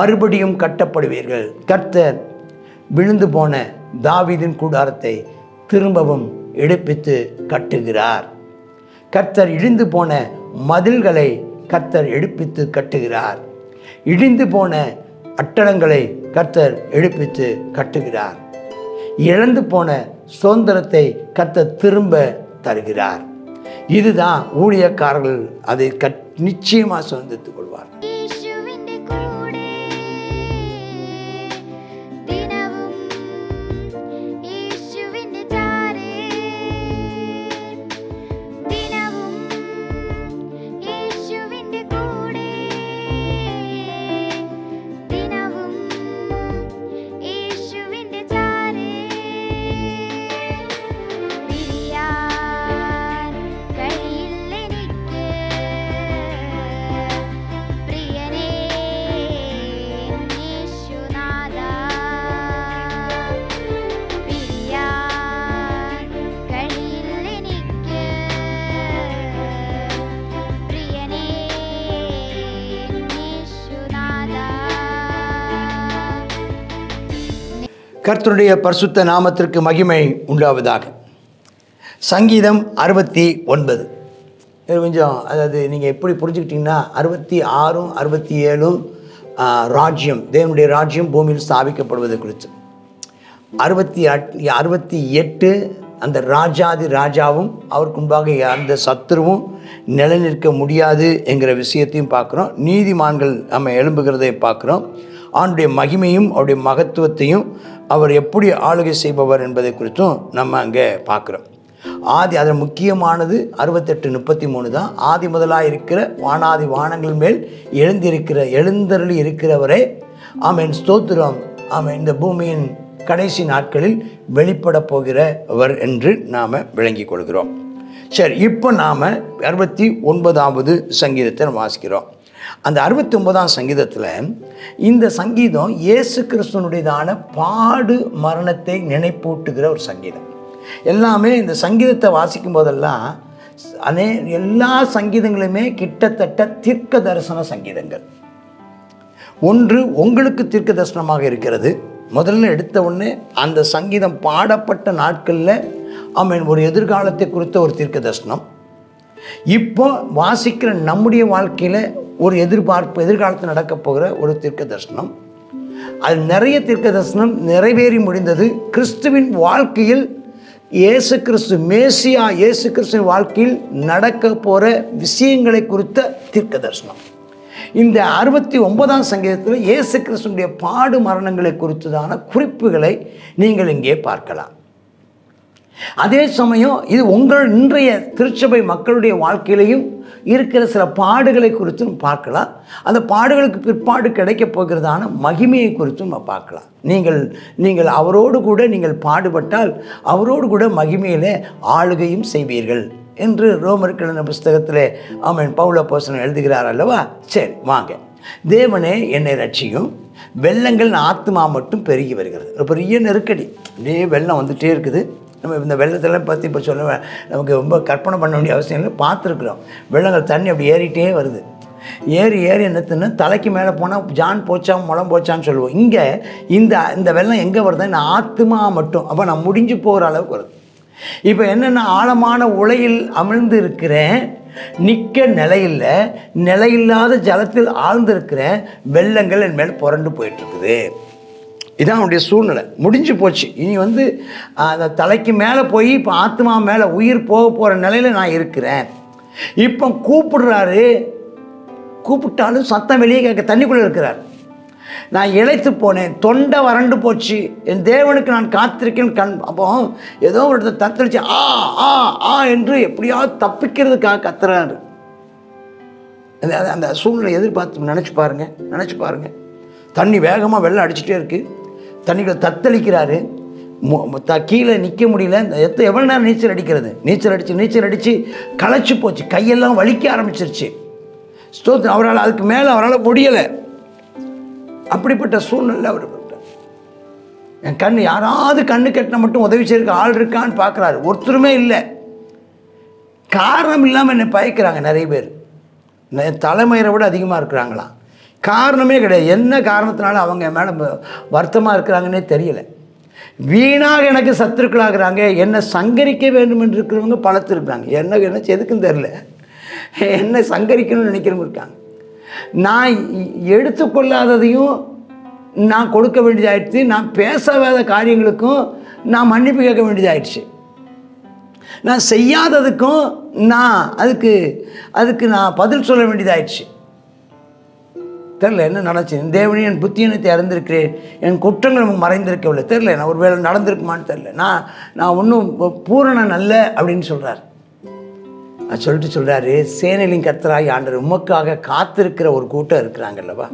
மறுபடியும் கட்டப்படுவீர்கள். கர்த்தர் விழுந்து போன தாவீதின் கூடாரத்தை திரும்பவும் எடுப்பித்து கட்டுகிறார். கர்த்தர் இடிந்து போன மதில்களை கர்த்தர் எடுப்பித்து கட்டுகிறார். இடிந்து போன அட்டடங்களை கர்த்தர் எடுப்பித்து கட்டுகிறார். இழந்து போன சுதந்திரத்தை கர்த்தர் திரும்ப தருகிறார். இதுதான் ஊழியக்காரர்கள் அதை நிச்சயமாக சுதந்திரித்துக் கொள்வார். கர்த்தருடைய பரிசுத்த நாமத்திற்கு மகிமை உண்டாவதாக. சங்கீதம் 69 கொஞ்சம், அதாவது நீங்கள் எப்படி புரிஞ்சுக்கிட்டிங்கன்னா 66, 67 ராஜ்யம், தேவனுடைய ராஜ்யம் பூமியில் ஸ்தாபிக்கப்படுவது குறித்து, 68 அந்த ராஜாதி ராஜாவும் அவருக்கு முன்பாக அந்த சத்துருவும் நிலைநிற்க முடியாது என்கிற விஷயத்தையும் பார்க்குறோம். நீதிமான்கள் நம்ம எழும்புகிறதை பார்க்குறோம். அவனுடைய மகிமையும் அவருடைய மகத்துவத்தையும் அவர் எப்படி ஆளுகை செய்பவர் என்பதை குறித்தும் நம்ம அங்கே பார்க்குறோம். அதில் முக்கியமானது 68:33 தான். ஆதி முதலாக இருக்கிற வானாதி வானங்கள் மேல் எழுந்தருளி இருக்கிறவரே ஆமென், ஸ்தோத்திரம். ஆமென். இந்த பூமியின் கடைசி நாட்களில் வெளிப்பட போகிறவர் என்று நாம் விளங்கிக் கொள்கிறோம். சரி, இப்போ நாம் 69வது சங்கீதத்தை வாசிக்கிறோம். அந்த 69ஆம் சங்கீதத்தில் இந்த சங்கீதம் இயேசு கிறிஸ்துவனுடையதான பாடு மரணத்தை நினைப்பூட்டுகிற ஒரு சங்கீதம். எல்லாமே இந்த சங்கீதத்தை வாசிக்கும் போதெல்லாம் எல்லா சங்கீதங்களுமே கிட்டத்தட்ட தீர்க்க தரிசன சங்கீதங்கள். ஒன்று உங்களுக்கு தீர்க்க தரிசனமாக இருக்கிறது. முதல்ல எடுத்த உடனே அந்த சங்கீதம் பாடப்பட்ட நாட்களில் ஆமென் ஒரு எதிர்காலத்தை குறித்த ஒரு தீர்க்க தரிசனம். இப்போ வாசிக்கிற நம்முடைய வாழ்க்கையில் ஒரு எதிர்காலத்தில் நடக்க போகிற ஒரு தீர்க்க தரிசனம். அது நிறைய தீர்க்க தரிசனம் நிறைவேறி முடிந்தது. கிறிஸ்துவின் வாழ்க்கையில் இயேசு கிறிஸ்து மேசியா இயேசு கிறிஸ்துவின் வாழ்க்கையில் நடக்க போகிற விஷயங்களை குறித்த தீர்க்க தரிசனம். இந்த 69ஆம் சங்கீதத்தில் இயேசு கிறிஸ்துடைய பாடு மரணங்களை குறித்ததான குறிப்புகளை நீங்கள் இங்கே பார்க்கலாம். அதே சமயம் இது உங்கள் இன்றைய திருச்சபை மக்களுடைய வாழ்க்கையிலையும் இருக்கிற சில பாடுகளை குறித்தும் பார்க்கலாம். அந்த பாடுகளுக்கு பிற்பாடு கிடைக்கப் போகிறதான மகிமையை குறித்தும் நம்ம பார்க்கலாம். நீங்கள் அவரோடு கூட நீங்கள் பாடுபட்டால் அவரோடு கூட மகிமையிலே ஆளுகையும் செய்வீர்கள் என்று ரோமருக்கு எழுதின புஸ்தகத்தில் ஆமென் பவுல் அப்போஸ்தலன் எழுதுகிறார் அல்லவா. சரி வாங்க. தேவனே என்னை ரட்சியும், வெள்ளங்கள் ஆத்துமா மட்டும் பெருகி வருகிறது. பெரிய நெருக்கடி, அப்படியே வெள்ளம் வந்துகிட்டே இருக்குது. நம்ம இந்த வெள்ளத்தெல்லாம் பற்றி இப்போ சொல்ல நமக்கு ரொம்ப கற்பனை பண்ண வேண்டிய அவசியம் இல்லை. பார்த்துருக்குறோம், வெள்ளங்கள் தண்ணி அப்படி ஏறிட்டே வருது. ஏறி என்னத்துன்னு தலைக்கு மேலே போனால் ஜான் போச்சா முளம் போச்சான்னு சொல்லுவோம். இங்கே இந்த வெள்ளம் எங்கே வருது? நான் ஆத்துமா மட்டும், அப்போ நான் முடிஞ்சு போகிற அளவுக்கு வருது. இப்போ என்னென்ன ஆழமான உலையில் அமிழ்ந்து இருக்கிறேன், நிற்க நிலையில்லாத ஜலத்தில் ஆழ்ந்திருக்கிறேன், வெள்ளங்கள் என் மேல் புரண்டு போயிட்டுருக்குது. இதான் அவனுடைய சூழ்நிலை. முடிஞ்சு போச்சு. இனி அந்த தலைக்கு மேலே போய் இப்போ ஆத்மா மேலே உயிர் போக போகிற நிலையில் நான் இருக்கிறேன். இப்போ கூப்பிடுறாரு, கூப்பிட்டாலும் சத்தம் வெளியே கேட்க, தண்ணிக்குள்ளே இருக்கிறார். நான் இளைத்து போனேன், தொண்டை வறண்டு போச்சு, என் தேவனுக்கு நான் காத்திருக்கேன். அப்போ ஏதோ ஒரு இடத்த தத்தளிச்சு ஆ ஆ ஆ என்று எப்படியாவது தப்பிக்கிறதுக்காக கத்துறாரு. அந்த சூழ்நிலை எதிர்பார்த்து நினச்சி பாருங்கள். தண்ணி வேகமாக வெள்ளம் அடிச்சுட்டே இருக்குது. தண்ணிகளை தத்தளிக்கிறாரு. கீழே நிற்க முடியல. எவ்வளோ நேரம் நீச்சல் அடித்து களைச்சி போச்சு, கையெல்லாம் வலிக்க ஆரம்பிச்சிருச்சு. ஸ்தோத்திரம். அதுக்கு மேலே அவரால் முடியலை. அப்படிப்பட்ட சூழ்நிலை அவர் என் யாராவது கண்ணு கட்டின மட்டும் உதவி செய்யறதுக்கு ஆள் இருக்கான்னு பார்க்குறாரு. ஒருத்தருமே இல்லை. காரணம் இல்லாமல் என்னை பயக்கிறாங்க நிறைய பேர். தலைமையை விட அதிகமாக இருக்கிறாங்களாம். காரணமே கிடையாது. என்ன காரணத்தினால அவங்க என் மேலே வருத்தமாக இருக்கிறாங்கன்னே தெரியல. வீணாக எனக்கு சத்துருக்களாகிறாங்க, என்னை சங்கரிக்க வேண்டும் என்று இருக்கிறவங்க பலத்து இருக்கிறாங்க. என்ன எதுக்குன்னு தெரில, என்னை சங்கரிக்கணும்னு நினைக்கிறவங்க இருக்காங்க. நான் எடுத்துக்கொள்ளாததையும் நான் கொடுக்க வேண்டியதாயிடுச்சு. நான் பேசாத காரியங்களுக்கும் நான் மன்னிப்பு கேட்க வேண்டியதாயிடுச்சு. நான் செய்யாததுக்கும் நான் அதுக்கு நான் பதில் சொல்ல வேண்டியதாயிடுச்சு. தெரில என்ன நடந்துச்சு. தேவனே என் புத்தியினத்தை அறிந்திருக்கிறேன், என் குற்றங்கள் நமக்கு மறைந்திருக்கவில்லை. தெரில நான் ஒரு வேளை நடந்திருக்குமான்னு தெரில. நான் ஒன்றும் பூரணன் அல்ல அப்படின்னு சொல்கிறார். அது சொல்லிட்டு சொல்கிறாரு, சேனையின் கர்த்தராகிய ஆண்டவர் உமக்காக காத்திருக்கிற ஒரு கூட்டம் இருக்கிறாங்கல்லவா.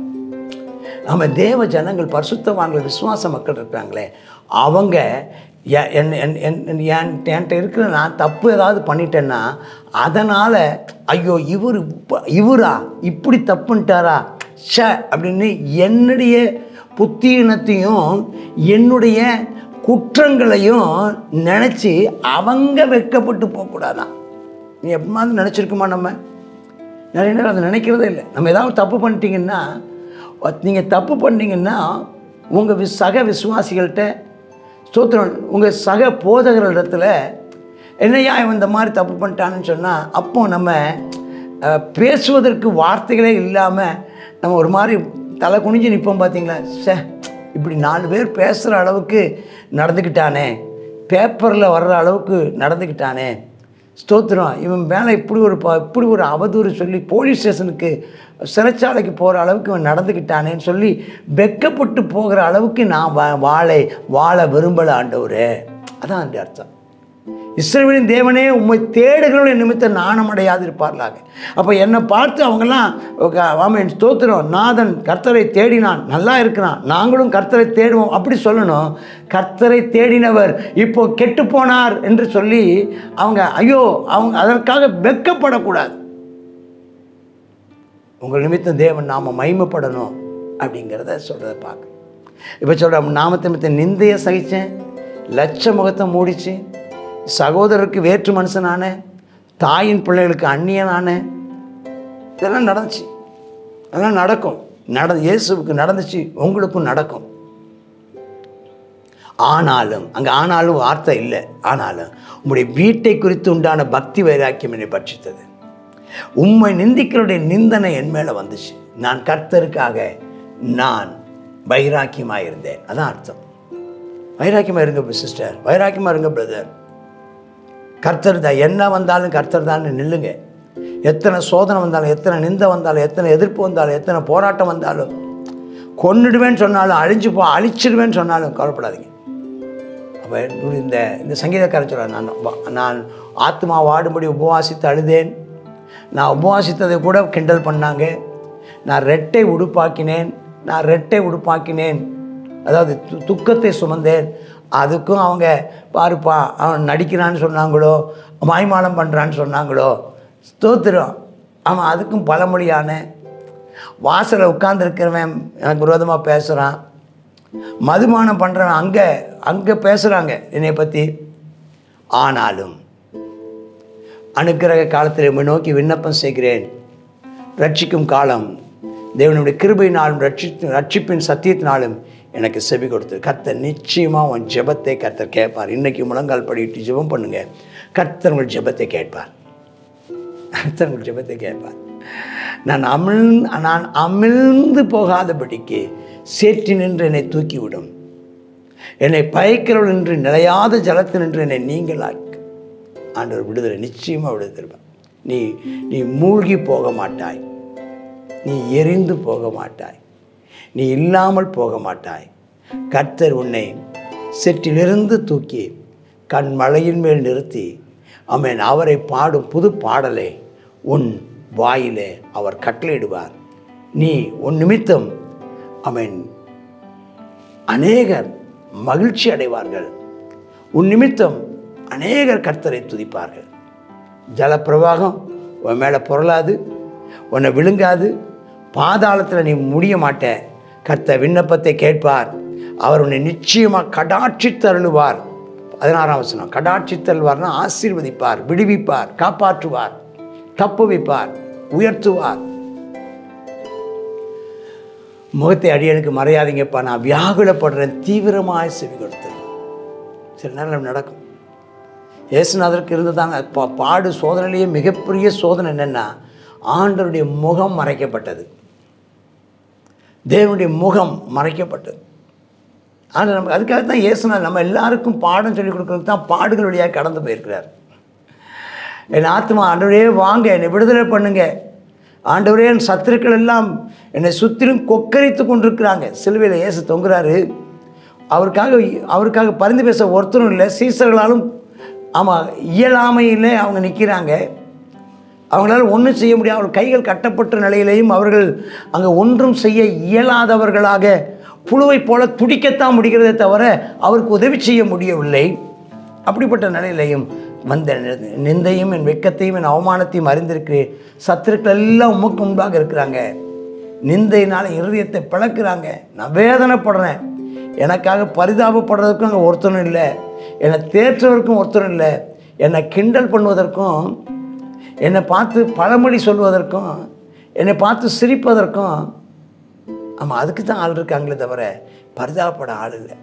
நம்ம தேவ ஜனங்கள், பரிசுத்தவான்கள், விசுவாச மக்கள் இருக்கிறாங்களே, அவங்க என்கிட்ட இருக்கிற நான் தப்பு ஏதாவது பண்ணிட்டேன்னா அதனால் ஐயோ இவரா இப்படி தப்புன்ட்டாரா அப்படின்னு என்னுடைய புத்தீனத்தையும் என்னுடைய குற்றங்களையும் நினச்சி அவங்க வெட்கப்பட்டு போகக்கூடாதான். நீ எப்பமாவது நினச்சிருக்குமா? நம்ம நிறைய நேரம் அதை நினைக்கிறதே இல்லை. நம்ம ஏதாவது தப்பு பண்ணிட்டீங்கன்னா, நீங்கள் தப்பு பண்ணிங்கன்னா உங்கள் சக விசுவாசிகள்கிட்ட ஸ்தோத்திரம், உங்கள் சக போதகர்களிடத்தில் என்னையா இவன் இந்த மாதிரி தப்பு பண்ணிட்டான்னு சொன்னால், அப்போ நம்ம பேசுவதற்கு வார்த்தைகளே இல்லாமல் நம்ம ஒரு மாதிரி தலை குனிஞ்சு நிற்போம். பார்த்தீங்களா, இப்படி 4 பேர் பேசுகிற அளவுக்கு நடந்துக்கிட்டானே, பேப்பரில் வர்ற அளவுக்கு நடந்துக்கிட்டானே, ஸ்தோத்திரம், இவன் மேலே இப்படி ஒரு அவதூறு சொல்லி போலீஸ் ஸ்டேஷனுக்கு சிறைச்சாலைக்கு போகிற அளவுக்கு இவன் நடந்துக்கிட்டானேன்னு சொல்லி வெட்கப்பட்டு போகிற அளவுக்கு நான் வாழ விரும்பலை ஆண்டவரே. அதான் அந்த அர்த்தம். இஸ்ரவேலின் தேவனே உம்மை தேடுகிறவர்களை நிமித்தம் நாணமடையாது இருப்பார்களாக. அப்போ என்னை பார்த்து அவங்கெல்லாம் ஆமென் ஸ்தோத்திரம், நாதன் கர்த்தரை தேடினான், நல்லா இருக்கிறான், நாங்களும் கர்த்தரை தேடுவோம் அப்படி சொல்லணும். கர்த்தரை தேடினவர் இப்போ கெட்டு போனார் என்று சொல்லி அவங்க அவங்க அதற்காக வெட்கப்படக்கூடாது. உங்கள் நிமித்தம் தேவன் நாம மகிமைப்படணும் அப்படிங்கிறத சொல்கிறத பார்க்க. இப்போ சொல்கிற நாமத்தை நிமித்தம் நிந்தையை சகித்தேன், லட்ச முகத்தை மூடிச்சு, சகோதரருக்கு வேற்று மனுஷனான, தாயின் பிள்ளைகளுக்கு அந்நியனான, இதெல்லாம் நடந்துச்சு. அதெல்லாம் நடக்கும். இயேசுவுக்கு நடந்துச்சு, உங்களுக்கும் நடக்கும். ஆனாலும் அங்கே ஆனாலும் வார்த்தை இல்லை. ஆனாலும் உங்களுடைய வீட்டை குறித்து உண்டான பக்தி வைராக்கியம் என்னை பட்சித்தது. உம்மை நிந்திக்கிறோடைய நிந்தனை என் மேலே வந்துச்சு. நான் கர்த்தருக்காக நான் வைராக்கியமாக இருந்தேன். அதான் அர்த்தம். வைராக்கியமாக இருங்க சிஸ்டர், வைராக்கியமாக இருங்க பிரதர். கர்த்தர் தான், என்ன வந்தாலும் கர்த்தர் தான் நில்லுங்க. எத்தனை சோதனை வந்தாலும், எத்தனை நிந்தை வந்தாலும், எத்தனை எதிர்ப்பு வந்தாலும், எத்தனை போராட்டம் வந்தாலும், கொன்னுடுவேன்னு சொன்னாலும், அழிச்சிடுவேன்னு சொன்னாலும் கவலைப்படாதீங்க. அப்போ இந்த சங்கீதக்காரர் சொல்கிறார், நான் ஆத்மா வாடும்படி உபவாசித்து அழுதேன். நான் உபவாசித்ததை கூட கிண்டல் பண்ணாங்க. நான் ரெட்டை உடுப்பாக்கினேன், அதாவது துக்கத்தை சுமந்தேன். அதுக்கும் அவங்க பாருப்பா அவன் நடிக்கிறான்னு சொன்னாங்களோ, மாய்மாலம் பண்ணுறான்னு சொன்னாங்களோ, ஸ்தோத்திரம், அவன் அதுக்கும் பழமொழியான வாசலில் உட்கார்ந்துருக்கிறவன் எனக்கு விரோதமாக பேசுகிறான், மதுபானம் பண்ணுறவன் அங்கே பேசுகிறாங்க என்னை பற்றி. ஆனாலும் அனுக்கிரக காலத்தில் நோக்கி விண்ணப்பம் செய்கிறேன். ரட்சிக்கும் காலம் தேவனுடைய கிருபையினாலும் ரட்சிப்பின் சத்தியத்தினாலும் எனக்கு செவி கொடுத்து கர்த்தர் நிச்சயமாக உன் ஜெபத்தை கர்த்தர் கேட்பார். இன்றைக்கி முழங்கால் படிட்டு ஜெபம் பண்ணுங்க, கர்த்தர் உங்கள் ஜெபத்தை கேட்பார். கர்த்தர் உங்கள் ஜெபத்தை கேட்பார். நான் அமிழ்ந்து போகாதபடிக்கு சேற்றி நின்று என்னை தூக்கிவிடும். என்னை பயக்கிறவள் என்று நிலையாத ஜலத்தில் நின்று என்னை நீங்களாக்கு ஆண்டவர் விடுதலை நிச்சயமாக விடுதலை தருவார். நீ மூழ்கி போக மாட்டாய், நீ எரிந்து போக மாட்டாய், நீ இல்லாமல் போக மாட்டாய். கர்த்தர் உன்னை செற்றிலிருந்து தூக்கி கண் மலையின் மேல் நிறுத்தி ஆமென் அவரை பாடும் புது பாடலை உன் வாயிலே அவர் கட்டளையிடுவார். நீ உன் நிமித்தம் ஆமென் அநேகர் மகிழ்ச்சி அடைவார்கள். உன் நிமித்தம் அநேகர் கர்த்தரை துதிப்பார்கள். ஜலப்பிரவாகம் உன் மேலே புரளாது, உன்னை விழுங்காது, பாதாளத்தில் நீ முடிய மாட்ட. கர்த்தர் விண்ணப்பத்தை கேட்பார். அவர் உன்னை நிச்சயமாக கடாட்சித்தருளுவார். 16ஆம் வசனம், கடாட்சித்தருள்வார்னா ஆசீர்வதிப்பார், விடுவிப்பார், காப்பாற்றுவார், தப்புவிப்பார், உயர்த்துவார். முகத்தை அடியனுக்கு மறையாதீங்கப்பா, நான் வியாகுலப்படுறேன், தீவிரமாக செவி கொடுத்துரு. சில நேரம் நடக்கும். இயேசுநாதருக்கு இருந்ததாங்க பாடு சோதனையிலேயே மிகப்பெரிய சோதனை என்னென்னா, ஆண்டவருடைய முகம் மறைக்கப்பட்டது. தேவனுடைய முகம் மறைக்கப்பட்டது. ஆனால் நமக்கு அதுக்காக தான் இயேசுநாதர் நம்ம எல்லாருக்கும் பாடம் சொல்லிக் கொடுக்கறதுக்கு தான் பாடுகள் வழியாக கடந்து போயிருக்கிறார். என் ஆத்மா, ஆண்டவரே வாங்க, என்னை விடுதலை பண்ணுங்க, ஆண்டவரே என் சத்துருக்கள் எல்லாம் என்னை சுற்றிலும் கொக்கரித்து கொண்டிருக்கிறாங்க. சிலுவையில் இயேசு தொங்குறாரு. அவருக்காக பரிந்து பேச ஒருத்தரும் இல்லை. சீசர்களாலும் ஆமாம் இயலாமையில் அவங்க நிற்கிறாங்க. அவங்களால ஒன்றும் செய்ய முடியாது. அவர்கள் கைகள் கட்டப்பட்ட நிலையிலையும் அவர்கள் அங்கே ஒன்றும் செய்ய இயலாதவர்களாக புழுவை போல துடிக்கத்தான் முடிகிறதே தவிர அவருக்கு உதவி செய்ய முடியவில்லை. அப்படிப்பட்ட நிலையிலையும் வந்த நிந்தையும் என் வெட்கத்தையும் என் அவமானத்தையும் அறிந்திருக்கிறேன். சத்துருக்கள் எல்லாம் உமக்கு முன்பாக இருக்கிறாங்க. நிந்தையினால் இருதயத்தை பிளக்குறாங்க. நான் வேதனைப்படுறேன். எனக்காக பரிதாபப்படுறதுக்கும் அங்கே ஒருத்தரும் இல்லை. என்னை தேற்றவருக்கும் ஒருத்தரும் இல்லை. என்னை கிண்டல் பண்ணுவதற்கும், என்னை பார்த்து பழமொழி சொல்வதற்கும், என்னை பார்த்து சிரிப்பதற்கும் ஆமாம் அதுக்கு தான் ஆள் இருக்காங்களே தவிர பரிதாபப்பட ஆள் இல்லை.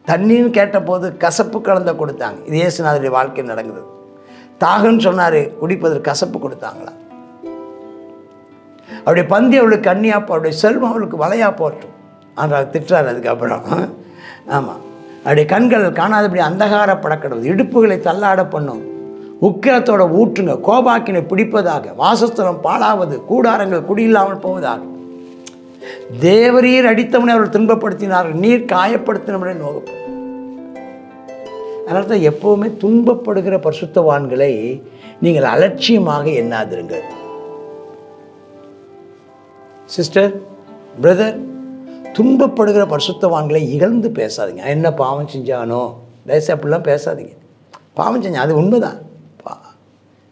தண்ணின்னு கேட்டபோது கசப்பு கலந்த கொடுத்தாங்க. இது இயேசுநாதருடைய வாழ்க்கையில் நடக்குது. தாகன்னு சொன்னார், குடிப்பதற்கு கசப்பு கொடுத்தாங்களா. அவருடைய பந்தி அவளுக்கு கண்ணியாக, அவருடைய செல்வம் அவளுக்கு வலையாக போட்டும் ஆனால் திட்டுறாரு. அதுக்கப்புறம் ஆமாம் அவருடைய கண்கள் காணாதபடி அந்தகார படக்கிறது, இடுப்புகளை தள்ளாட பண்ணும், உக்கிரத்தோட ஊற்றுங்க, கோபாக்கினை பிடிப்பதாக, வாசஸ்தலம் பாழாவது, கூடாரங்கள் குடியில்லாமல் போவதாக. தேவரீர் அடித்தவனை அவர்கள் துன்பப்படுத்தினார்கள், நீர் காயப்படுத்தினவனை நோக்கப்படும். அதனால தான் எப்போவுமே துன்பப்படுகிற பரிசுத்தவான்களை நீங்கள் அலட்சியமாக எண்ணாதிருங்கள். சிஸ்டர், பிரதர், துன்பப்படுகிற பரிசுத்தவான்களை இகழ்ந்து பேசாதீங்க. என்ன பாவம் செஞ்சானோ தயவுசெய்து அப்படிலாம் பேசாதீங்க. பாவம் செஞ்சான், அது உண்மைதான்.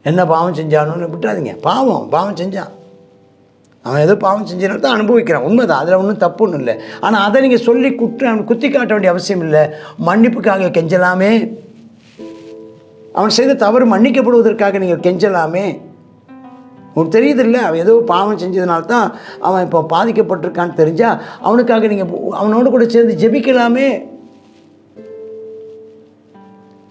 என்ன பாவம் செஞ்சானோன்னு விட்டுறாதீங்க. பாவம் செஞ்சான், அவன் ஏதோ பாவம் செஞ்சனால தான் அனுபவிக்கிறான், உண்மைதான். அதில் ஒன்றும் தப்பு ஒன்றும் இல்லை. ஆனால் அதை நீங்கள் சொல்லி குத்தி காட்ட வேண்டிய அவசியம் இல்லை. மன்னிப்புக்காக கெஞ்சலாமே, அவன் செய்த தவறு மன்னிக்கப்படுவதற்காக நீங்கள் கெஞ்சலாமே. உங்களுக்கு தெரியுது இல்லை, அவன் ஏதோ பாவம் செஞ்சதுனால தான் அவன் இப்போ பாதிக்கப்பட்டிருக்கான்னு தெரிஞ்சால் அவனுக்காக நீங்கள் அவனோடு கூட சேர்ந்து ஜெபிக்கலாமே.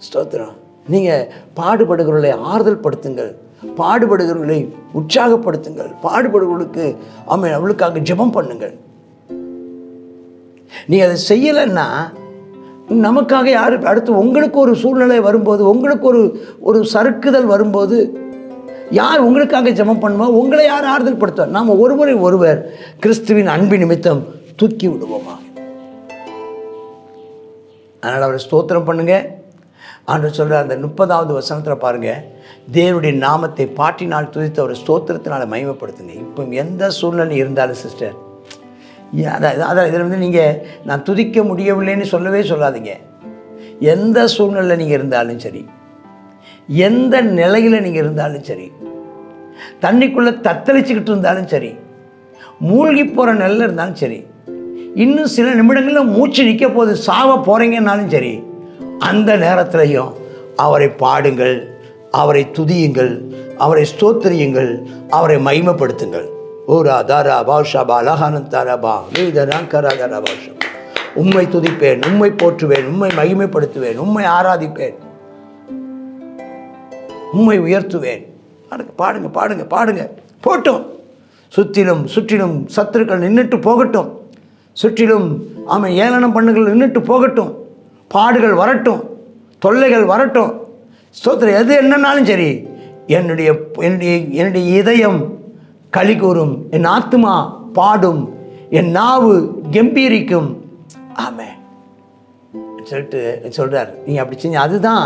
ஸ்தோத்திரம். நீங்கள் பாடுபடுகிறவர்களை ஆறுதல் படுத்துங்கள், பாடுபடுகிறவர்களை உற்சாகப்படுத்துங்கள், பாடுபடுகிறவர்களுக்கு அவளுக்காக ஜெபம் பண்ணுங்கள். நீங்கள் அதை செய்யலைன்னா நமக்காக யார் அடுத்து உங்களுக்கு ஒரு சூழ்நிலை வரும்போது, உங்களுக்கு ஒரு சறுக்குதல் வரும்போது யார் உங்களுக்காக ஜெபம் பண்ணுமோ, உங்களை யார் ஆறுதல் படுத்துவார்? நாம் ஒருவர் கிறிஸ்துவின் அன்பு நிமித்தம் தூக்கி விடுவோமாக. அதனால் அவரை ஸ்தோத்திரம் பண்ணுங்க. ஆண்டவர் சொல்கிறார் அந்த 30வது வசனத்தில் பாருங்கள், தேவனுடைய நாமத்தை பாட்டினால் துதித்து அவரை ஸ்தோத்திரத்தினால் மகிமைப்படுத்துங்க. இப்போ எந்த சூழ்நிலை இருந்தாலும் சிஸ்டர், அதான் இதில் நீங்கள் நான் துதிக்க முடியவில்லைன்னு சொல்லவே சொல்லாதீங்க. எந்த சூழ்நிலையில் நீங்கள் இருந்தாலும் சரி, எந்த நிலையில் நீங்கள் இருந்தாலும் சரி, தண்ணிக்குள்ளே தத்தளிச்சுக்கிட்டு இருந்தாலும் சரி, மூழ்கி போகிற நிலையில் இருந்தாலும் சரி, இன்னும் சில நிமிடங்களில் மூச்சு நிற்க போது சாவ போகிறீங்கன்னாலும் சரி, அந்த நேரத்திலையும் அவரை பாடுங்கள், அவரை துதியுங்கள், அவரை ஸ்தோத்திரியுங்கள், அவரை மகிமைப்படுத்துங்கள். ஓரா தாரா பாஷாபா லஹானந்தாரபா வேதராங்கராகரா பாஷா. உம்மை துதிப்பேன், உம்மை போற்றுவேன், உம்மை மகிமைப்படுத்துவேன், உம்மை ஆராதிப்பேன், உம்மை உயர்த்துவேன். பாடுங்க பாடுங்க பாடுங்க. போட்டும், சுற்றிலும் சத்துருக்கள் நின்றுட்டு போகட்டும், சுற்றிலும் ஏளனம் பண்ணுகள் நின்றுட்டு போகட்டும், பாடுகள் வரட்டும், தொல்லைகள் வரட்டும், ஸ்தோத்திரம் எது என்னன்னாலும் சரி, என்னுடைய இதயம் களி கூறும், என் ஆத்துமா பாடும், என் நாவு கம்பீரிக்கும். ஆமென் சொல்லிட்டு சொல்கிறார். நீங்கள் அப்படி செஞ்சு அதுதான்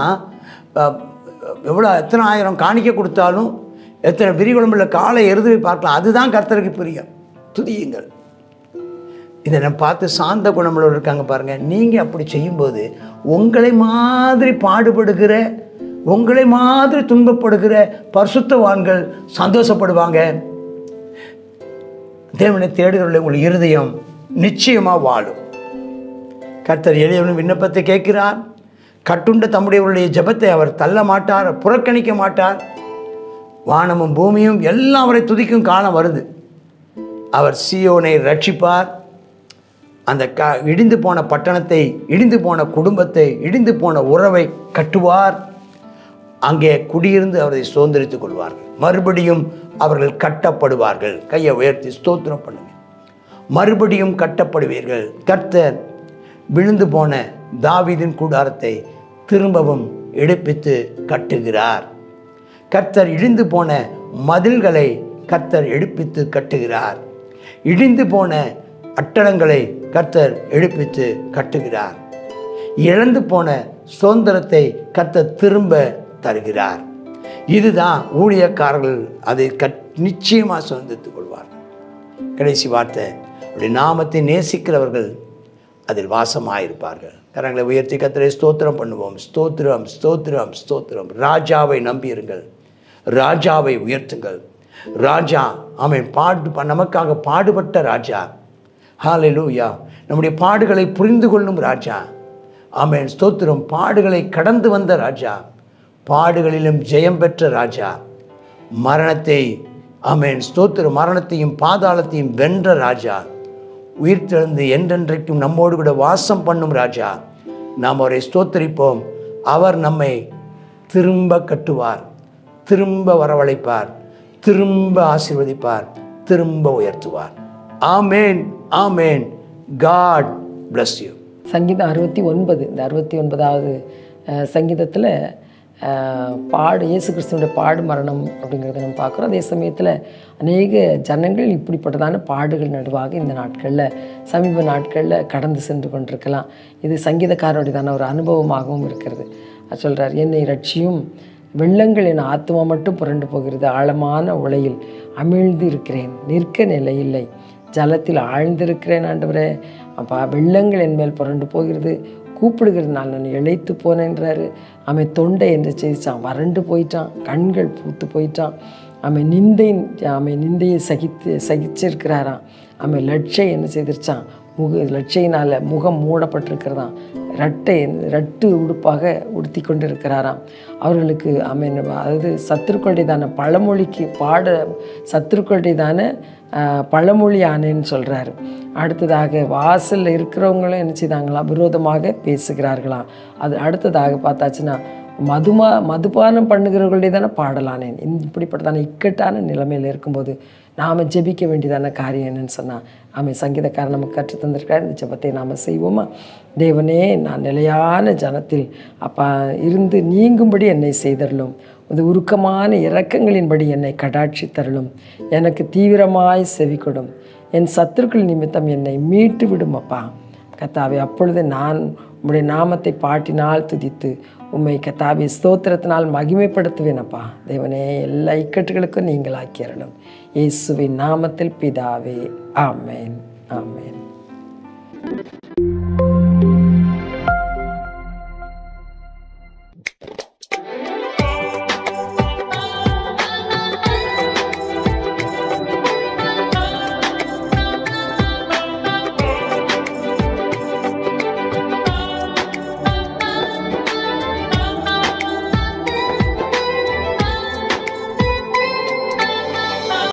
எத்தனை ஆயிரம் காணிக்க கொடுத்தாலும், எத்தனை விரிகுழம்பில் காலை எருதுவை பார்க்கலாம், அதுதான் கர்த்தருக்கு பிரியம். துதியுங்கள். இதை நான் பார்த்து சாந்த குணமுள்ளவர் இருக்காங்க பாருங்கள். நீங்கள் அப்படி செய்யும்போது உங்களை மாதிரி பாடுபடுகிற, உங்களை மாதிரி துன்பப்படுகிற பரிசுத்தவான்கள் சந்தோஷப்படுவாங்க. தேவனை தேடுகிறவர்களை உங்கள் இருதயம் நிச்சயமாக வாழும். கர்த்தர் எளியவனும் விண்ணப்பத்தை கேட்கிறார். கட்டுண்ட தம்முடையவருடைய ஜெபத்தை அவர் தள்ள மாட்டார், புறக்கணிக்க மாட்டார். வானமும் பூமியும் எல்லாம் அவரை துதிக்கும் காலம் வருது. அவர் சீயோனை ரட்சிப்பார், அந்த இடிந்து போன பட்டணத்தை, இடிந்து போன குடும்பத்தை, இடிந்து போன உறவை கட்டுவார். அங்கே குடியிருந்து அவரை சுதந்திரித்துக் கொள்வார்கள். மறுபடியும் அவர்கள் கட்டப்படுவார்கள். கையை உயர்த்தி ஸ்தோத்திரம் பண்ணுங்க. மறுபடியும் கட்டப்படுவீர்கள். கர்த்தர் விழுந்து போன தாவீதின் கூடாரத்தை திரும்பவும் எடுப்பித்து கட்டுகிறார். கர்த்தர் இடிந்து போன மதில்களை கர்த்தர் எடுப்பித்து கட்டுகிறார். இடிந்து போன அட்டடங்களை கர்த்தர் எடுப்பித்து கட்டுகிறார். இழந்து போன சுதந்திரத்தை கர்த்தர் திரும்ப தருகிறார். இதுதான் ஊழியக்காரர்கள் அதை நிச்சயமாக சுதந்திரித்துக் கொள்வார்கள். கடைசி வார்த்தை, அப்படி நாமத்தை நேசிக்கிறவர்கள் அதில் வாசமாயிருப்பார்கள். கரங்களை உயர்த்தி கர்த்தரை ஸ்தோத்திரம் பண்ணுவோம். ஸ்தோத்திரம், ஸ்தோத்திரம், ஸ்தோத்திரம். ராஜாவை நம்பியிருங்கள். ராஜாவை உயர்த்துங்கள். ராஜா ஆமென் நமக்காக பாடுபட்ட ராஜா. ஹல்லேலூயா. நம்முடைய பாடுகளை புரிந்து கொள்ளும் ராஜா. ஆமென் ஸ்தோத்திரம். பாடுகளை கடந்து வந்த ராஜா, பாடுகளிலும் ஜெயம் பெற்ற ராஜா, மரணத்தை ஆமென் ஸ்தோத்திரம் மரணத்தையும் பாதாளத்தையும் வென்ற ராஜா, உயிர்த்தெழுந்து என்றென்றைக்கும் நம்மோடு கூட வாசம் பண்ணும் ராஜா. நாம் அவரை ஸ்தோத்தரிப்போம். அவர் நம்மை திரும்ப கட்டுவார், திரும்ப வரவழைப்பார், திரும்ப ஆசீர்வதிப்பார், திரும்ப உயர்த்துவார். ஆமேன், ஆமேன். God bless you. சங்கீதம் 69, இந்த 69வது சங்கீதத்தில் இயேசு கிறிஸ்துவோட பாடு மரணம் அப்படிங்கிறத நம்ம பார்க்குறோம். அதே சமயத்தில் அநேக ஜனங்கள் இப்படிப்பட்டதான பாடுகள் நடுவாக இந்த நாட்களில், சமீப நாட்களில் கடந்து சென்று கொண்டிருக்கலாம். இது சங்கீதக்காரனுடையதான ஒரு அனுபவமாகவும் இருக்கிறது. சொல்கிறார், என்னை ரட்சியும், வெள்ளங்கள் என் ஆத்மா மட்டும் புரண்டு போகிறது, ஆழமான உலையில் அமிழ்ந்து இருக்கிறேன், நிற்க நிலையில்லை, ஜலத்தில் ஆழ்ந்திருக்கிறேன் ஆண்டவரே. அப்பா, வெள்ளங்கள் என் மேல் புரண்டு போகிறது, கூப்பிடுகிறதுனால நான் இழைத்து போனேன்றாரு. அவன் தொண்டை என்று செய்தான், வறண்டு போயிட்டான், கண்கள் பூத்து போயிட்டான். அவன் நிந்தையை சகிச்சிருக்கிறாராம். அவன் லட்சை என்ன செய்திருச்சான், லட்சையினால் முகம் மூடப்பட்டிருக்கிறதாம். ரட்டு உடுப்பாக உடுத்தி கொண்டு இருக்கிறாராம். அவர்களுக்கு அதாவது சத்துருக்களுடையதான பழமொழிக்கு சத்துருக்களுடையதான பழமொழி ஆனேன்னு சொல்கிறாரு. அடுத்ததாக வாசலில் இருக்கிறவங்களும் என்ன செய்தாங்களாம், விரோதமாக பேசுகிறார்களாம். அது அடுத்ததாக பார்த்தாச்சுன்னா மதுபானம் பண்ணுகிறவர்களுடைய தானே பாடலானேன். இப்படிப்பட்டதான இக்கட்டான நிலைமையில் இருக்கும்போது நாம் ஜெபிக்க வேண்டியதான காரியம் என்னன்னு சொன்னால், சங்கீதக்காரன் நமக்கு கற்று தந்திருக்கார். இந்த ஜெபத்தை நாம் செய்வோமா? தேவனே, நான் நிலையான ஜனத்தில் அப்பா இருந்து நீங்கும்படி என்னை செய்தருளும். இது உருக்கமான இரக்கங்களின்படி என்னை கடாட்சி தருளும். எனக்கு தீவிரமாய் செவிக்கொடும். என் சத்துருக்கள் நிமித்தம் என்னை மீட்டு விடும் அப்பா கர்த்தாவே. அப்பொழுது நான் உம்முடைய நாமத்தை பாட்டினால் துதித்து உம்மை கர்த்தாவே ஸ்தோத்திரத்தினால் மகிமைப்படுத்துவேனப்பா. தேவனே, எல்லா இக்கட்டுகளுக்கும் நீங்கள் ஆக்கியறணும். இயேசுவின் நாமத்தில் பிதாவே, ஆமேன், ஆமேன்.